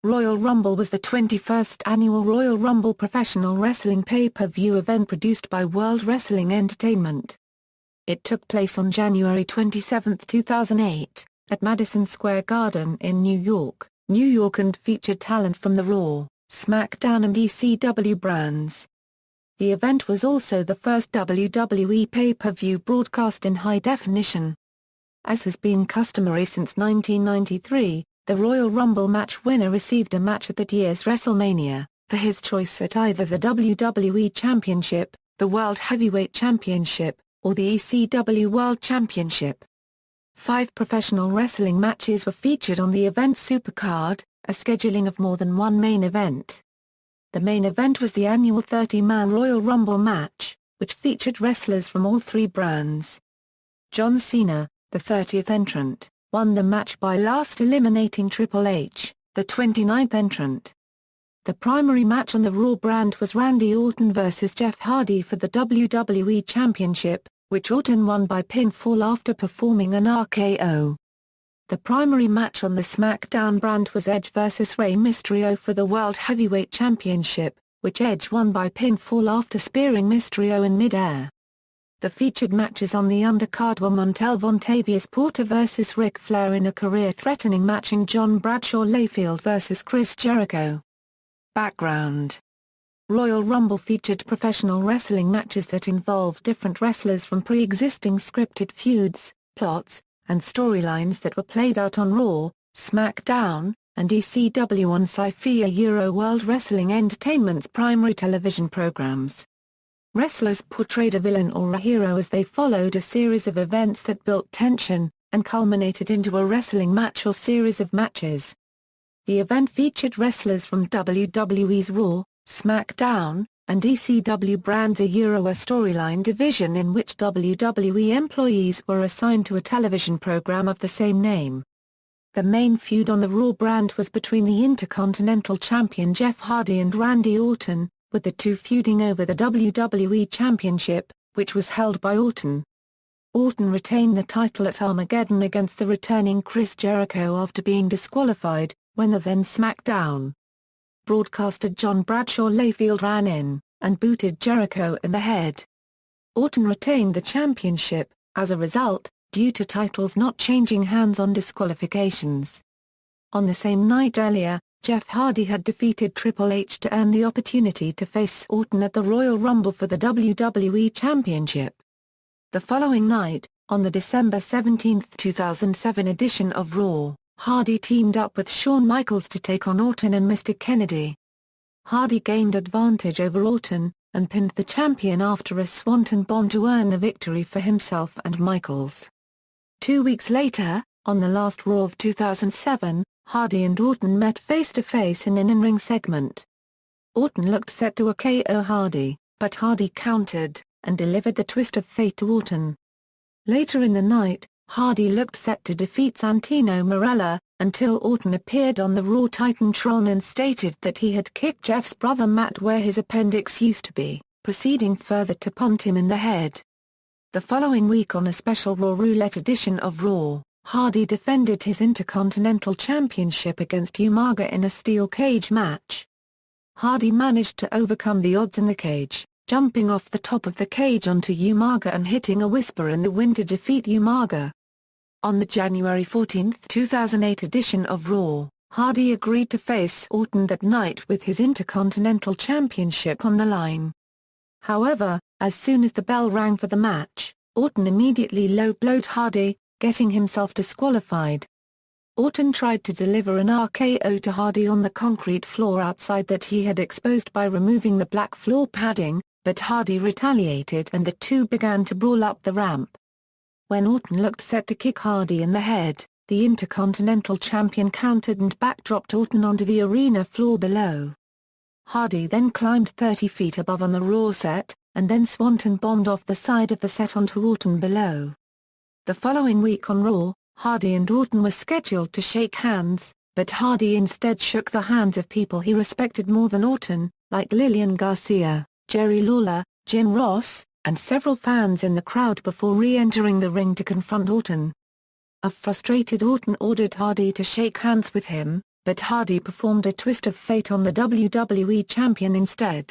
Royal Rumble was the 21st annual Royal Rumble professional wrestling pay-per-view event produced by World Wrestling Entertainment. It took place on January 27, 2008, at Madison Square Garden in New York, and featured talent from the Raw, SmackDown and ECW brands. The event was also the first WWE pay-per-view broadcast in high definition. As has been customary since 1993, the Royal Rumble match winner received a match at that year's WrestleMania, for his choice at either the WWE Championship, the World Heavyweight Championship, or the ECW World Championship. 5 professional wrestling matches were featured on the event's supercard, a scheduling of more than one main event. The main event was the annual 30-man Royal Rumble match, which featured wrestlers from all 3 brands. John Cena, the 30th entrant, won the match by last eliminating Triple H, the 29th entrant. The primary match on the Raw brand was Randy Orton vs. Jeff Hardy for the WWE Championship, which Orton won by pinfall after performing an RKO. The primary match on the SmackDown brand was Edge vs. Rey Mysterio for the World Heavyweight Championship, which Edge won by pinfall after spearing Mysterio in mid-air. The featured matches on the undercard were Montel Vontavious Porter vs. Ric Flair in a career-threatening match and John Bradshaw Layfield vs. Chris Jericho. Background: Royal Rumble featured professional wrestling matches that involved different wrestlers from pre-existing scripted feuds, plots, and storylines that were played out on Raw, SmackDown, and ECW on Sci-Fi World Wrestling Entertainment's primary television programs. Wrestlers portrayed a villain or a hero as they followed a series of events that built tension, and culminated into a wrestling match or series of matches. The event featured wrestlers from WWE's Raw, SmackDown, and ECW brands, a storyline division in which WWE employees were assigned to a television program of the same name. The main feud on the Raw brand was between the Intercontinental Champion Jeff Hardy and Randy Orton, with the two feuding over the WWE Championship, which was held by Orton. Orton retained the title at Armageddon against the returning Chris Jericho after being disqualified, when the then SmackDown broadcaster John Bradshaw Layfield ran in, and booted Jericho in the head. Orton retained the championship, as a result, due to titles not changing hands on disqualifications. On the same night earlier, Jeff Hardy had defeated Triple H to earn the opportunity to face Orton at the Royal Rumble for the WWE Championship. The following night, on the December 17, 2007 edition of Raw, Hardy teamed up with Shawn Michaels to take on Orton and Mr. Kennedy. Hardy gained advantage over Orton, and pinned the champion after a Swanton bomb to earn the victory for himself and Michaels. 2 weeks later, on the last Raw of 2007, Hardy and Orton met face-to-face in an in-ring segment. Orton looked set to KO Hardy, but Hardy countered, and delivered the twist of fate to Orton. Later in the night, Hardy looked set to defeat Santino Marella, until Orton appeared on the Raw Titantron and stated that he had kicked Jeff's brother Matt where his appendix used to be, proceeding further to punt him in the head. The following week on a special Raw Roulette edition of Raw, Hardy defended his Intercontinental Championship against Umaga in a steel cage match. Hardy managed to overcome the odds in the cage, jumping off the top of the cage onto Umaga and hitting a Whisper in the Wind to defeat Umaga. On the January 14, 2008 edition of Raw, Hardy agreed to face Orton that night with his Intercontinental Championship on the line. However, as soon as the bell rang for the match, Orton immediately low-blowed Hardy, getting himself disqualified. Orton tried to deliver an RKO to Hardy on the concrete floor outside that he had exposed by removing the black floor padding, but Hardy retaliated and the two began to brawl up the ramp. When Orton looked set to kick Hardy in the head, the Intercontinental Champion countered and backdropped Orton onto the arena floor below. Hardy then climbed 30 feet above on the Raw set, and then Swanton bombed off the side of the set onto Orton below. The following week on Raw, Hardy and Orton were scheduled to shake hands, but Hardy instead shook the hands of people he respected more than Orton, like Lillian Garcia, Jerry Lawler, Jim Ross, and several fans in the crowd before re-entering the ring to confront Orton. A frustrated Orton ordered Hardy to shake hands with him, but Hardy performed a twist of fate on the WWE Champion instead.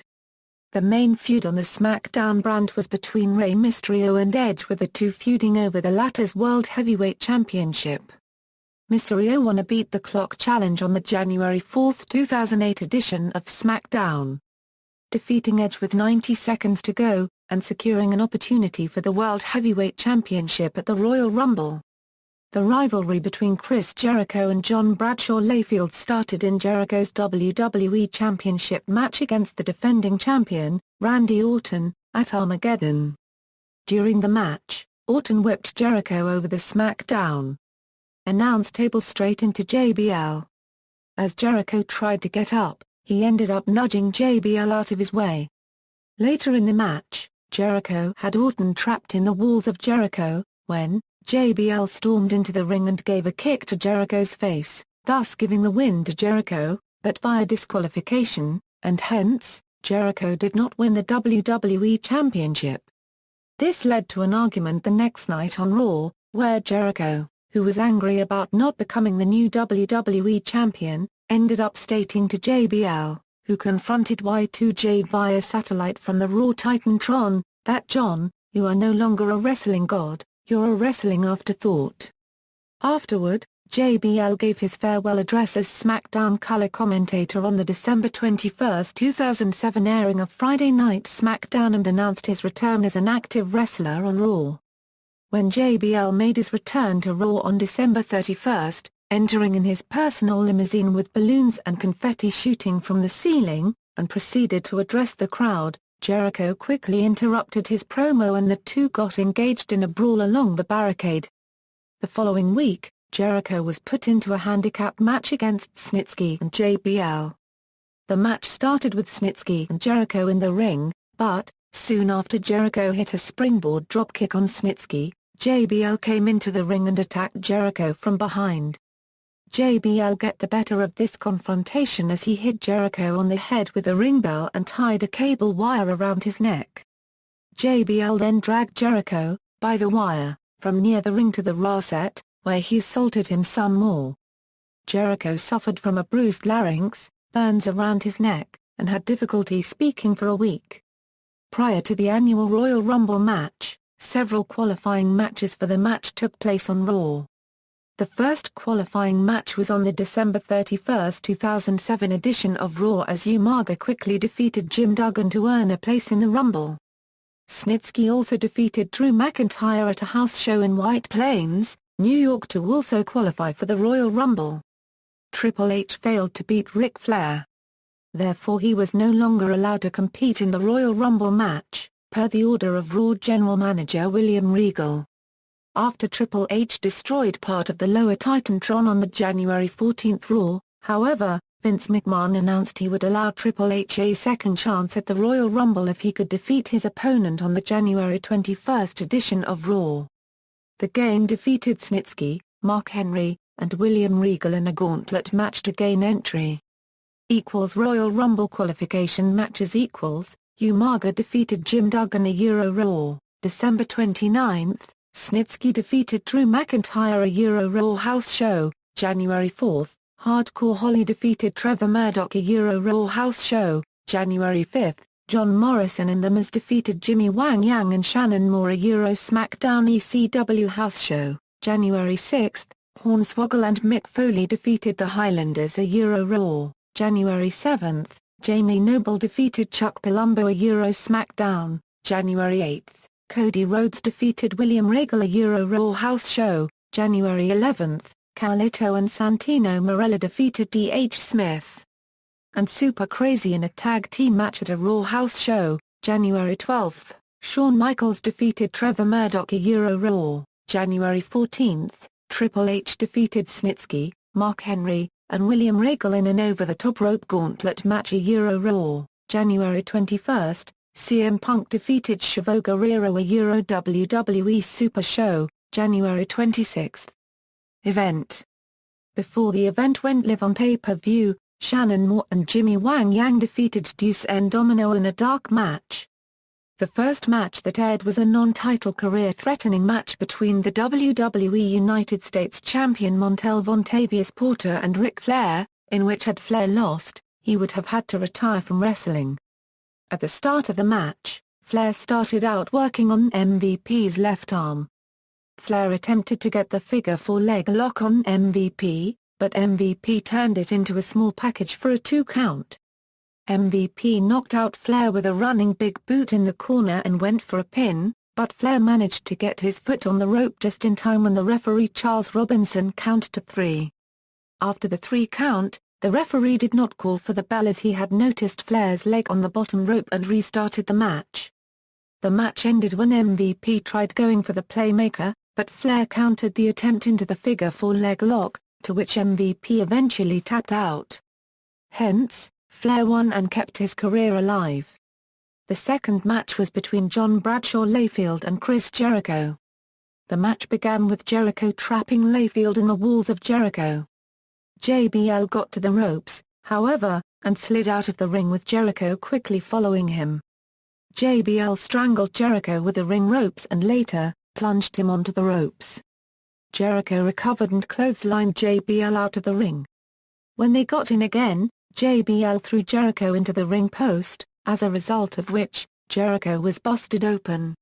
The main feud on the SmackDown brand was between Rey Mysterio and Edge, with the two feuding over the latter's World Heavyweight Championship. Mysterio won a Beat the Clock challenge on the January 4, 2008 edition of SmackDown, defeating Edge with 90 seconds to go, and securing an opportunity for the World Heavyweight Championship at the Royal Rumble. The rivalry between Chris Jericho and John Bradshaw Layfield started in Jericho's WWE Championship match against the defending champion, Randy Orton, at Armageddon. During the match, Orton whipped Jericho over the SmackDown announce table straight into JBL. As Jericho tried to get up, he ended up nudging JBL out of his way. Later in the match, Jericho had Orton trapped in the walls of Jericho, when JBL stormed into the ring and gave a kick to Jericho's face, thus giving the win to Jericho, but via disqualification, and hence, Jericho did not win the WWE Championship. This led to an argument the next night on Raw, where Jericho, who was angry about not becoming the new WWE Champion, ended up stating to JBL, who confronted Y2J via satellite from the Raw Titantron, that "John, you are no longer a wrestling god, you're a wrestling afterthought." Afterward, JBL gave his farewell address as SmackDown color commentator on the December 21, 2007 airing of Friday Night SmackDown, and announced his return as an active wrestler on Raw. When JBL made his return to Raw on December 31, entering in his personal limousine with balloons and confetti shooting from the ceiling, and proceeded to address the crowd, Jericho quickly interrupted his promo and the two got engaged in a brawl along the barricade. The following week, Jericho was put into a handicap match against Snitsky and JBL. The match started with Snitsky and Jericho in the ring, but, soon after Jericho hit a springboard dropkick on Snitsky, JBL came into the ring and attacked Jericho from behind. JBL got the better of this confrontation as he hit Jericho on the head with a ring bell and tied a cable wire around his neck. JBL then dragged Jericho, by the wire, from near the ring to the Raw set, where he assaulted him some more. Jericho suffered from a bruised larynx, burns around his neck, and had difficulty speaking for a week. Prior to the annual Royal Rumble match, several qualifying matches for the match took place on Raw. The first qualifying match was on the December 31, 2007 edition of Raw as Umaga quickly defeated Jim Duggan to earn a place in the Rumble. Snitsky also defeated Drew McIntyre at a house show in White Plains, New York to also qualify for the Royal Rumble. Triple H failed to beat Ric Flair. Therefore he was no longer allowed to compete in the Royal Rumble match, per the order of Raw General Manager William Regal. After Triple H destroyed part of the lower Titantron on the January 14 Raw, however, Vince McMahon announced he would allow Triple H a second chance at the Royal Rumble if he could defeat his opponent on the January 21 edition of Raw. The game defeated Snitsky, Mark Henry, and William Regal in a gauntlet match to gain entry. Royal Rumble qualification matches Umaga defeated Jim Duggan a Euro Raw, December 29, Snitsky defeated Drew McIntyre a Euro Raw house show, January 4, Hardcore Holly defeated Trevor Murdoch a Euro Raw house show, January 5, John Morrison and The Miz defeated Jimmy Wang Yang and Shannon Moore a Euro SmackDown ECW house show, January 6, Hornswoggle and Mick Foley defeated the Highlanders a Euro Raw, January 7, Jamie Noble defeated Chuck Palumbo a Euro SmackDown, January 8, Cody Rhodes defeated William Regal a Euro Raw house show, January 11, Carlito and Santino Marella defeated D.H. Smith and Super Crazy in a tag team match at a Raw house show, January 12. Shawn Michaels defeated Trevor Murdoch a Euro Raw, January 14. Triple H defeated Snitsky, Mark Henry, and William Regal in an over-the-top rope gauntlet match a Euro Raw, January 21. CM Punk defeated Chavo Guerrero a Euro WWE Super Show, January 26. Event. Before the event went live on pay-per-view, Shannon Moore and Jimmy Wang Yang defeated Deuce and Domino in a dark match. The first match that aired was a non-title career-threatening match between the WWE United States Champion Montel Vontavious Porter and Ric Flair, in which had Flair lost, he would have had to retire from wrestling. At the start of the match, Flair started out working on MVP's left arm. Flair attempted to get the figure-4 leg lock on MVP, but MVP turned it into a small package for a 2 count. MVP knocked out Flair with a running big boot in the corner and went for a pin, but Flair managed to get his foot on the rope just in time when the referee Charles Robinson counted to 3. After the 3 count, the referee did not call for the bell as he had noticed Flair's leg on the bottom rope and restarted the match. The match ended when MVP tried going for the playmaker, but Flair countered the attempt into the figure-4 leg lock, to which MVP eventually tapped out. Hence, Flair won and kept his career alive. The second match was between John Bradshaw Layfield and Chris Jericho. The match began with Jericho trapping Layfield in the walls of Jericho. JBL got to the ropes, however, and slid out of the ring with Jericho quickly following him. JBL strangled Jericho with the ring ropes and later, plunged him onto the ropes. Jericho recovered and clotheslined JBL out of the ring. When they got in again, JBL threw Jericho into the ring post, as a result of which, Jericho was busted open.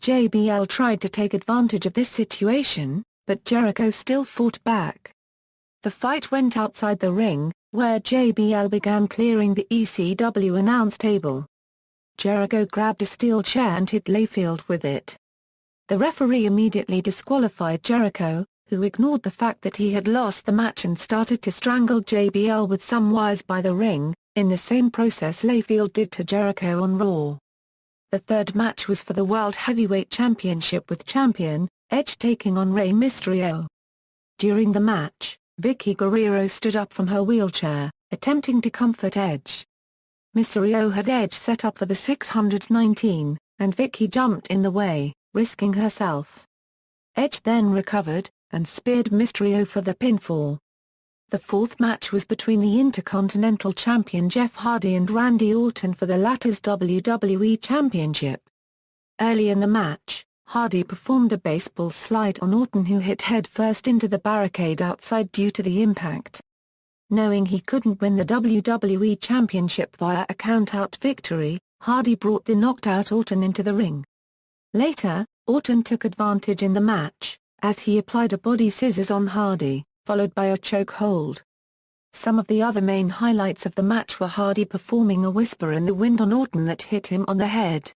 JBL tried to take advantage of this situation, but Jericho still fought back. The fight went outside the ring, where JBL began clearing the ECW announce table. Jericho grabbed a steel chair and hit Layfield with it. The referee immediately disqualified Jericho, who ignored the fact that he had lost the match and started to strangle JBL with some wires by the ring, in the same process Layfield did to Jericho on Raw. The third match was for the World Heavyweight Championship with champion, Edge taking on Rey Mysterio. During the match, Vicky Guerrero stood up from her wheelchair, attempting to comfort Edge. Mysterio had Edge set up for the 619, and Vicky jumped in the way, risking herself. Edge then recovered, and speared Mysterio for the pinfall. The fourth match was between the Intercontinental Champion Jeff Hardy and Randy Orton for the latter's WWE Championship. Early in the match, Hardy performed a baseball slide on Orton, who hit head-first into the barricade outside due to the impact. Knowing he couldn't win the WWE Championship via a count-out victory, Hardy brought the knocked-out Orton into the ring. Later, Orton took advantage in the match, as he applied a body scissors on Hardy, followed by a choke hold. Some of the other main highlights of the match were Hardy performing a whisper in the wind on Orton that hit him on the head.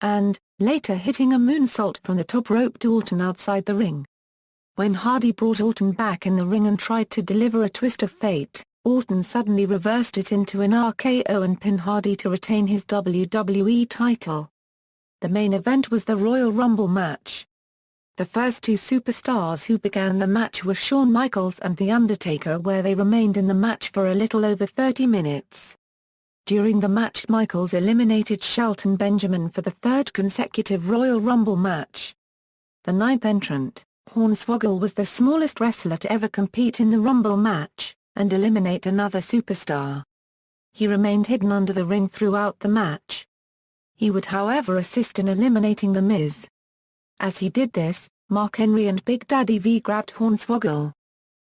And, later hitting a moonsault from the top rope to Orton outside the ring. When Hardy brought Orton back in the ring and tried to deliver a twist of fate, Orton suddenly reversed it into an RKO and pinned Hardy to retain his WWE title. The main event was the Royal Rumble match. The first 2 superstars who began the match were Shawn Michaels and The Undertaker, where they remained in the match for a little over 30 minutes. During the match, Michaels eliminated Shelton Benjamin for the 3rd consecutive Royal Rumble match. The 9th entrant, Hornswoggle, was the smallest wrestler to ever compete in the Rumble match, and eliminate another superstar. He remained hidden under the ring throughout the match. He would however assist in eliminating The Miz. As he did this, Mark Henry and Big Daddy V grabbed Hornswoggle.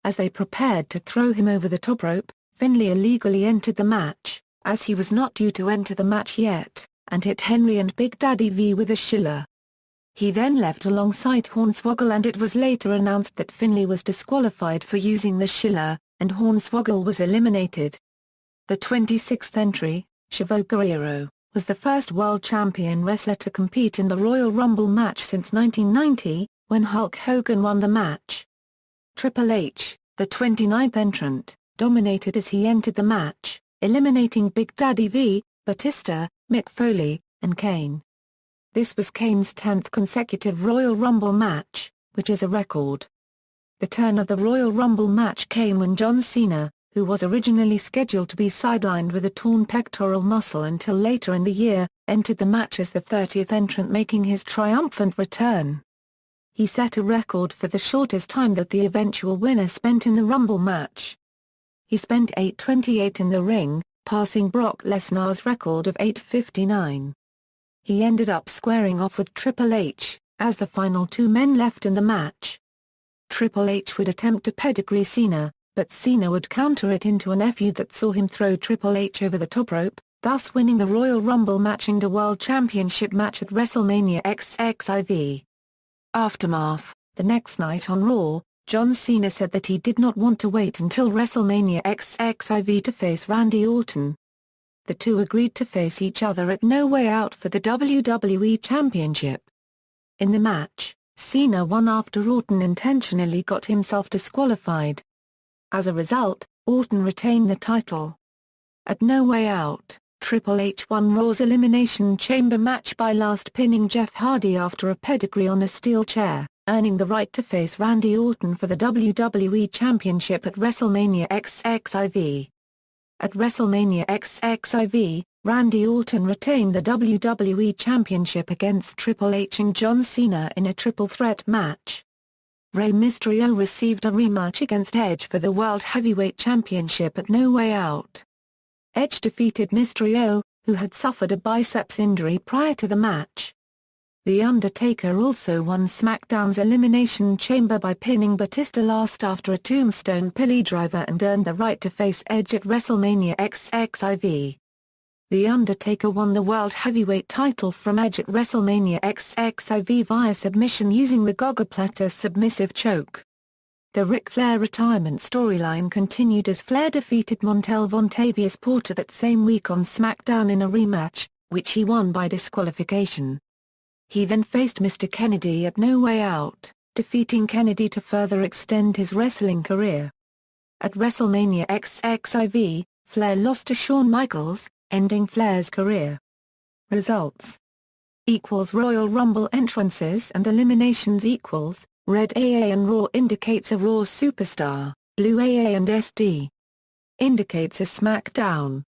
As they prepared to throw him over the top rope, Finlay illegally entered the match, as he was not due to enter the match yet, and hit Henry and Big Daddy V with a Schiller. He then left alongside Hornswoggle, and it was later announced that Finlay was disqualified for using the Schiller, and Hornswoggle was eliminated. The 26th entry, Chavo Guerrero, was the first world champion wrestler to compete in the Royal Rumble match since 1990, when Hulk Hogan won the match. Triple H, the 29th entrant, dominated as he entered the match, eliminating Big Daddy V, Batista, Mick Foley, and Kane. This was Kane's 10th consecutive Royal Rumble match, which is a record. The turn of the Royal Rumble match came when John Cena, who was originally scheduled to be sidelined with a torn pectoral muscle until later in the year, entered the match as the 30th entrant, making his triumphant return. He set a record for the shortest time that the eventual winner spent in the Rumble match. He spent 8:28 in the ring, passing Brock Lesnar's record of 8:59. He ended up squaring off with Triple H, as the final 2 men left in the match. Triple H would attempt to pedigree Cena, but Cena would counter it into an FU that saw him throw Triple H over the top rope, thus winning the Royal Rumble match and a World Championship match at WrestleMania XXIV. Aftermath. The next night on Raw, John Cena said that he did not want to wait until WrestleMania XXIV to face Randy Orton. The two agreed to face each other at No Way Out for the WWE Championship. In the match, Cena won after Orton intentionally got himself disqualified. As a result, Orton retained the title. At No Way Out, Triple H won Raw's Elimination Chamber match by last pinning Jeff Hardy after a pedigree on a steel chair, earning the right to face Randy Orton for the WWE Championship at WrestleMania XXIV. At WrestleMania XXIV, Randy Orton retained the WWE Championship against Triple H and John Cena in a triple threat match. Rey Mysterio received a rematch against Edge for the World Heavyweight Championship at No Way Out. Edge defeated Mysterio, who had suffered a biceps injury prior to the match. The Undertaker also won SmackDown's Elimination Chamber by pinning Batista last after a Tombstone Piledriver and earned the right to face Edge at WrestleMania XXIV. The Undertaker won the World Heavyweight title from Edge at WrestleMania XXIV via submission using the Gogoplata submissive choke. The Ric Flair retirement storyline continued as Flair defeated Montel Vontavious Porter that same week on SmackDown in a rematch, which he won by disqualification. He then faced Mr. Kennedy at No Way Out, defeating Kennedy to further extend his wrestling career. At WrestleMania XXIV, Flair lost to Shawn Michaels, ending Flair's career. Results Royal Rumble entrances and eliminations equals, red AA and Raw indicates a Raw superstar, blue AA and SD indicates a SmackDown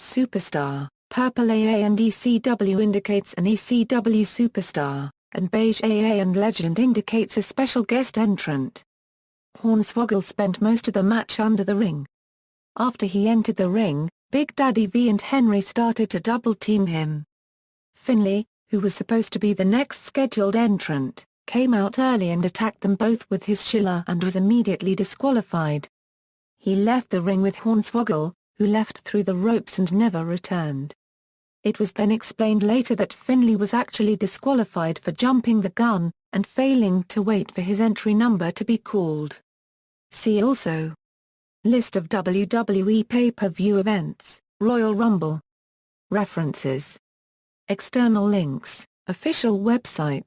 superstar. Purple AA and ECW indicates an ECW superstar, and beige AA and Legend indicates a special guest entrant. Hornswoggle spent most of the match under the ring. After he entered the ring, Big Daddy V and Henry started to double-team him. Finlay, who was supposed to be the next scheduled entrant, came out early and attacked them both with his Schiller and was immediately disqualified. He left the ring with Hornswoggle, who left through the ropes and never returned. It was then explained later that Finlay was actually disqualified for jumping the gun, and failing to wait for his entry number to be called. See also: List of WWE pay-per-view events, Royal Rumble. References. External links, official website.